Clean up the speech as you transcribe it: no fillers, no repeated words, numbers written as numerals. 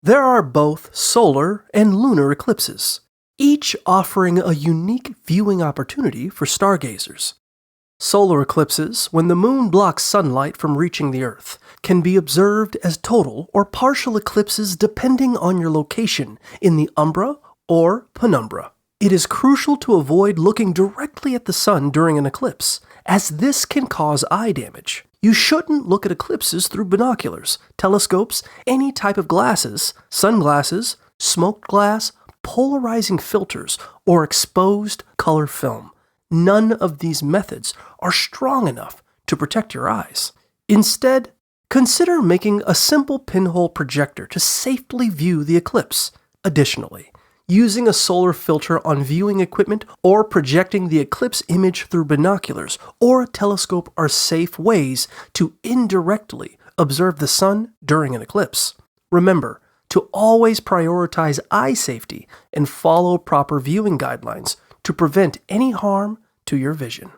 There are both solar and lunar eclipses, each offering a unique viewing opportunity for stargazers. Solar eclipses, when the moon blocks sunlight from reaching the Earth, can be observed as total or partial eclipses depending on your location in the umbra or penumbra. It is crucial to avoid looking directly at the sun during an eclipse, as this can cause eye damage. You shouldn't look at eclipses through binoculars, telescopes, any type of glasses, sunglasses, smoked glass, polarizing filters, or exposed color film. None of these methods are strong enough to protect your eyes. Instead, consider making a simple pinhole projector to safely view the eclipse. Additionally, using a solar filter on viewing equipment or projecting the eclipse image through binoculars or a telescope are safe ways to indirectly observe the sun during an eclipse. Remember to always prioritize eye safety and follow proper viewing guidelines to prevent any harm to your vision.